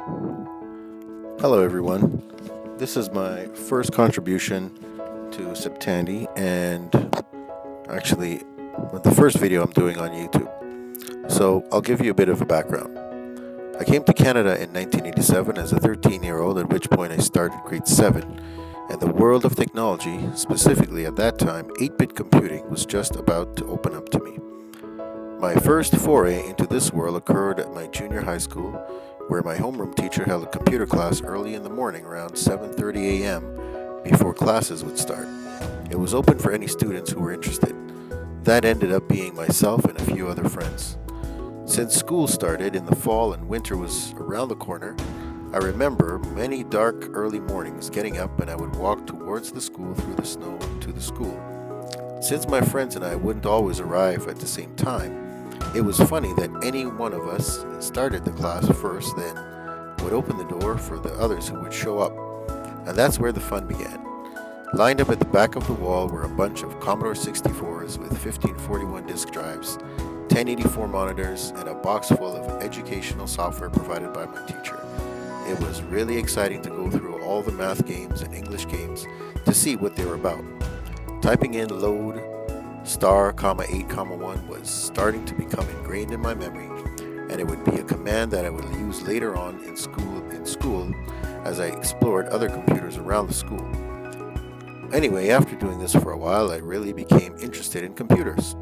Hello everyone. This is my first contribution to Tandy and actually the first video I'm doing on YouTube. So I'll give you a bit of a background. I came to Canada in 1987 as a 13-year-old, at which point I started grade 7, and the world of technology, specifically at that time 8-bit computing, was just about to open up to me. My first foray into this world occurred at my junior high school, where my homeroom teacher held a computer class early in the morning around 7:30 a.m. before classes would start. It was open for any students who were interested. That ended up being myself and a few other friends. Since school started in the fall and winter was around the corner, I remember many dark early mornings getting up, and I would walk towards the school through the snow to the school. Since my friends and I wouldn't always arrive at the same time, it was funny that any one of us started the class first, then would open the door for the others who would show up. And that's where the fun began. Lined up at the back of the wall were a bunch of Commodore 64s with 1541 disk drives, 1084 monitors, and a box full of educational software provided by my teacher. It was really exciting to go through all the math games and English games to see what they were about. Typing in load *8,1 was starting to become ingrained in my memory, and it would be a command that I would use later on in school as I explored other computers around the school. Anyway, after doing this for a while, I really became interested in computers.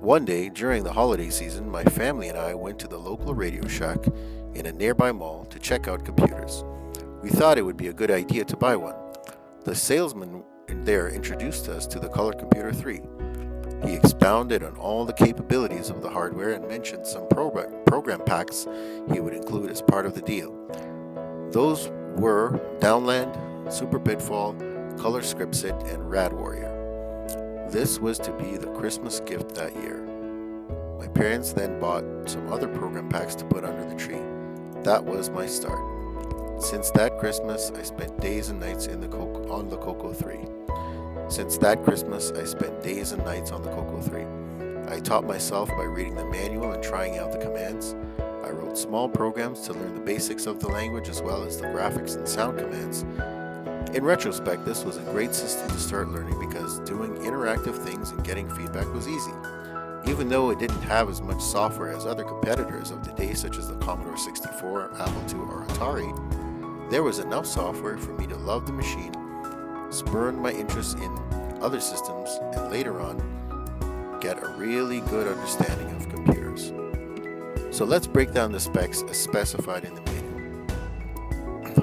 One day during the holiday season, my family and I went to the local Radio Shack in a nearby mall to check out computers. We thought it would be a good idea to buy one. The salesman there introduced us to the Color Computer 3. He expounded on all the capabilities of the hardware and mentioned some program packs he would include as part of the deal. Those were Downland, Super Pitfall, Color Scriptset, and Rad Warrior. This was to be the Christmas gift that year. My parents then bought some other program packs to put under the tree. That was my start. Since that Christmas, I spent days and nights on the Coco3. Since that Christmas, I spent days and nights on the Coco3. I taught myself by reading the manual and trying out the commands. I wrote small programs to learn the basics of the language as well as the graphics and sound commands. In retrospect, this was a great system to start learning because doing interactive things and getting feedback was easy. Even though it didn't have as much software as other competitors of the day such as the Commodore 64, Apple II, or Atari, there was enough software for me to love the machine, spurn my interest in other systems, and later on get a really good understanding of computers. So let's break down the specs as specified in the manual.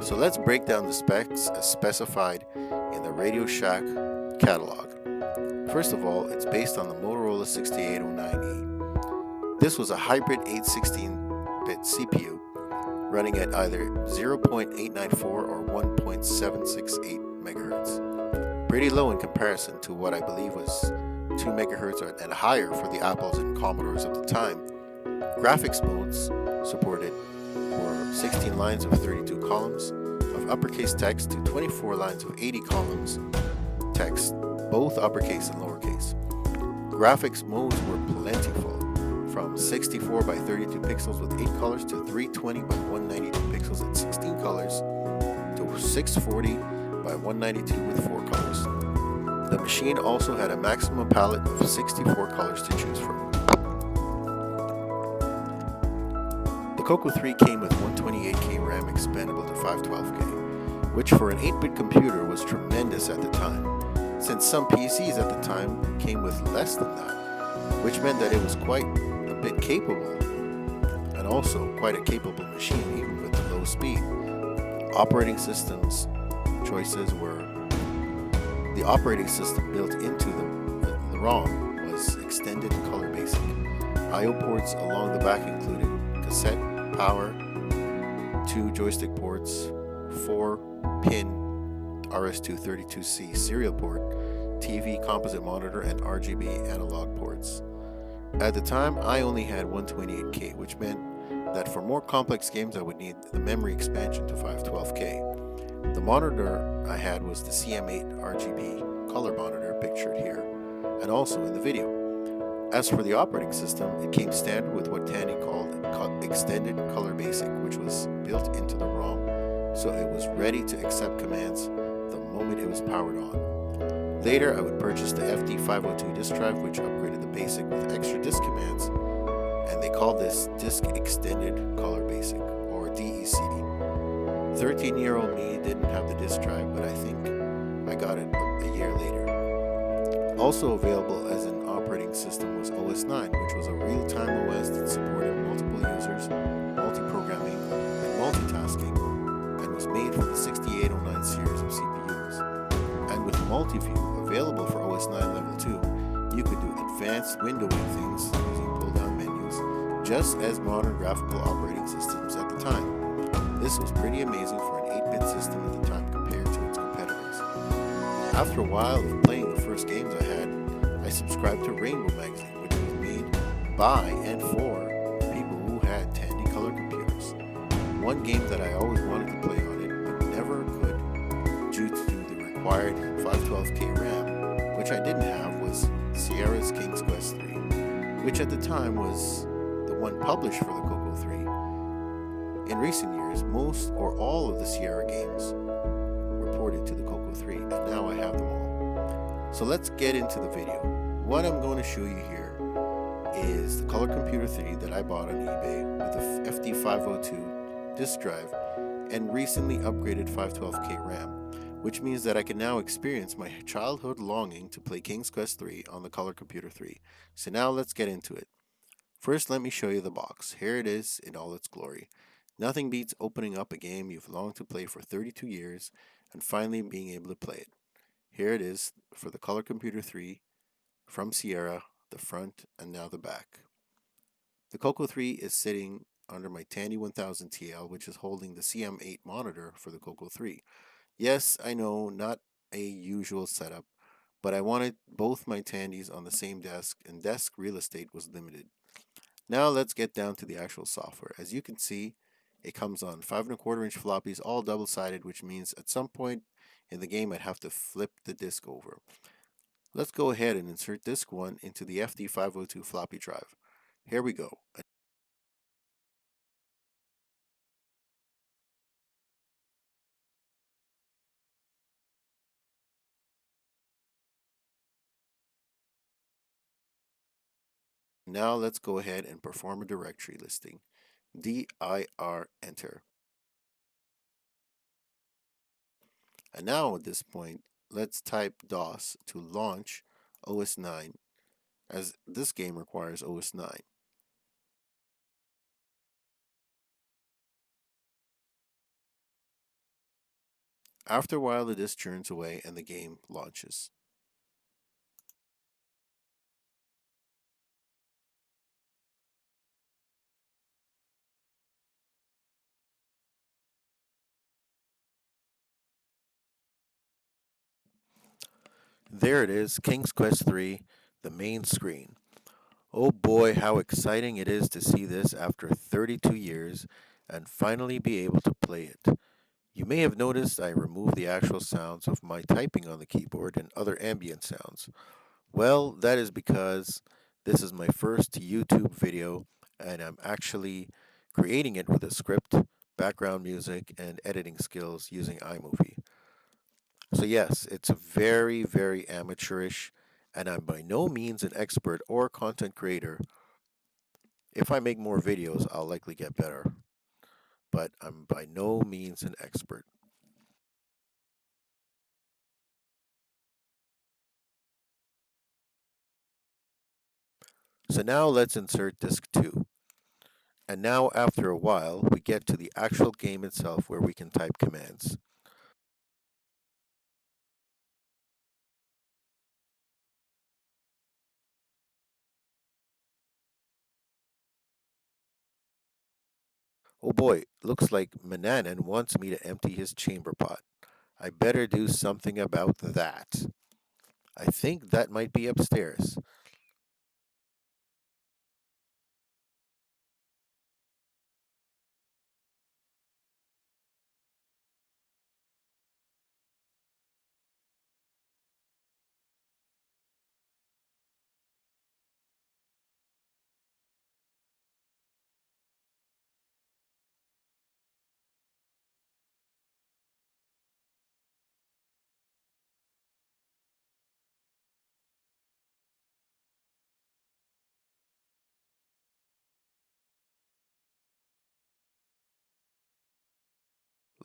So let's break down the specs as specified in the Radio Shack catalog. First of all, it's based on the Motorola 6809E. This was a hybrid 816-bit CPU running at either 0.894 or 1.768 megahertz. Pretty low in comparison to what I believe was 2 megahertz and higher for the Apples and Commodores of the time. Graphics modes supported were 16 lines of 32 columns of uppercase text to 24 lines of 80 columns text, both uppercase and lowercase. Graphics modes were plentiful, from 64 by 32 pixels with 8 colors to 320 by 192 pixels at 16 colors to 640 by 192 with 4 colors. The machine also had a maximum palette of 64 colors to choose from. The Coco3 came with 128K RAM expandable to 512K, which for an 8-bit computer was tremendous at the time, since some PCs at the time came with less than that, which meant that it was quite a bit capable, and also quite a capable machine even with the low speed. Operating systems choices were the operating system built into the ROM was extended color basic. I/O ports along the back included cassette, power, 2 joystick ports, 4-pin RS-232C serial port, TV composite monitor, and RGB analog ports. At the time, I only had 128K, which meant that for more complex games I would need the memory expansion to 512K. The monitor I had was the CM8 RGB color monitor pictured here, and also in the video. As for the operating system, it came standard with what Tandy called extended color basic, which was built into the ROM, so it was ready to accept commands the moment it was powered on. Later, I would purchase the FD502 disk drive, which upgraded the basic with extra disk commands, and they called this Disk Extended Color Basic, or DECD. 13-year-old me didn't have the disk drive, but I think I got it a year later. Also available as an operating system was OS 9, which was a real-time OS that supported multiple users, multi-programming, and multitasking, and was made for the 6809 series of CPUs. And with Multiview available for OS 9 Level 2, you could do advanced windowing things using pull-down menus, just as modern graphical operating systems at the time. This was pretty amazing for an 8-bit system at the time compared to its competitors. After a while of playing the first games I had, I subscribed to Rainbow Magazine, which was made by and for people who had Tandy color computers. One game that I always wanted to play on it, but never could due to the required 512K RAM, which I didn't have, was Sierra's King's Quest 3, which at the time was the one published for the Coco 3. In recent years, most or all of the Sierra games were ported to the Coco 3, and now I have them all. So let's get into the video. What I'm going to show you here is the Color Computer 3 that I bought on eBay with a FD502 disk drive and recently upgraded 512K RAM, which means that I can now experience my childhood longing to play King's Quest 3 on the Color Computer 3. So now let's get into it. First, let me show you the box. Here it is in all its glory. Nothing beats opening up a game you've longed to play for 32 years and finally being able to play it. Here it is for the Color Computer 3 from Sierra, the front and now the back. The Coco 3 is sitting under my Tandy 1000 TL, which is holding the CM8 monitor for the Coco 3. Yes, I know, not a usual setup, but I wanted both my Tandys on the same desk, and desk real estate was limited. Now let's get down to the actual software. As you can see, it comes on 5¼ inch floppies, all double-sided, which means at some point in the game I'd have to flip the disk over. Let's go ahead and insert disk 1 into the FD502 floppy drive. Here we go. Now let's go ahead and perform a directory listing. dir enter. And now at this point, let's type DOS to launch OS 9, as this game requires OS 9. After a while, the disk churns away and the game launches. There it is, King's Quest 3, the main screen. Oh boy, how exciting it is to see this after 32 years and finally be able to play it. You may have noticed I removed the actual sounds of my typing on the keyboard and other ambient sounds. Well, that is because this is my first YouTube video and I'm actually creating it with a script, background music, and editing skills using iMovie. So yes, it's a very, very amateurish, and I'm by no means an expert or content creator. If I make more videos, I'll likely get better, but I'm by no means an expert. So now let's insert disk 2. And now after a while, we get to the actual game itself where we can type commands. Oh boy, looks like Mananan wants me to empty his chamber pot. I better do something about that. I think that might be upstairs.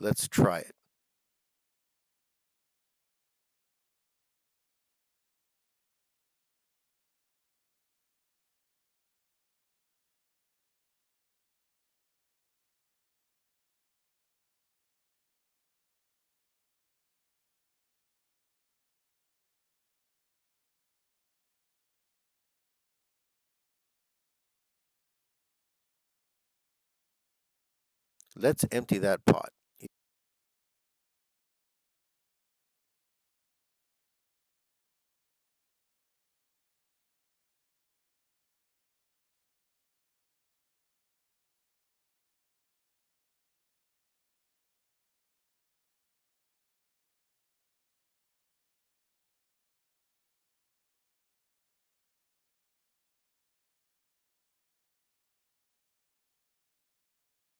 let's try it. Let's empty that pot.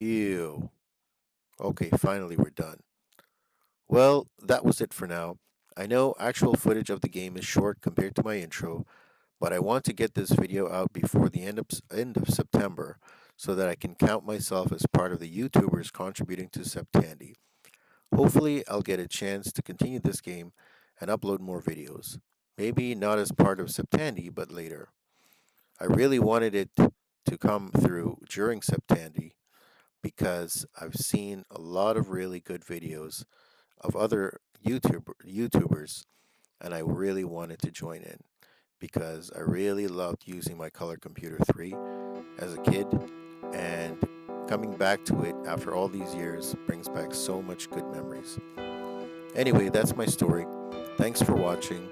Ew. Okay, finally we're done. Well, that was it for now. I know actual footage of the game is short compared to my intro, but I want to get this video out before the end of September so that I can count myself as part of the YouTubers contributing to Septandy. Hopefully, I'll get a chance to continue this game and upload more videos. Maybe not as part of Septandy, but later. I really wanted it to come through during Septandy because I've seen a lot of really good videos of other YouTubers, and I really wanted to join in because I really loved using my Color Computer 3 as a kid, and coming back to it after all these years brings back so much good memories. Anyway, that's my story. Thanks for watching,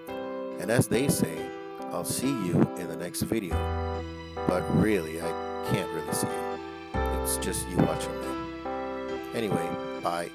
and as they say, I'll see you in the next video. But really, I can't really see you. It's just you watching me. Anyway, bye.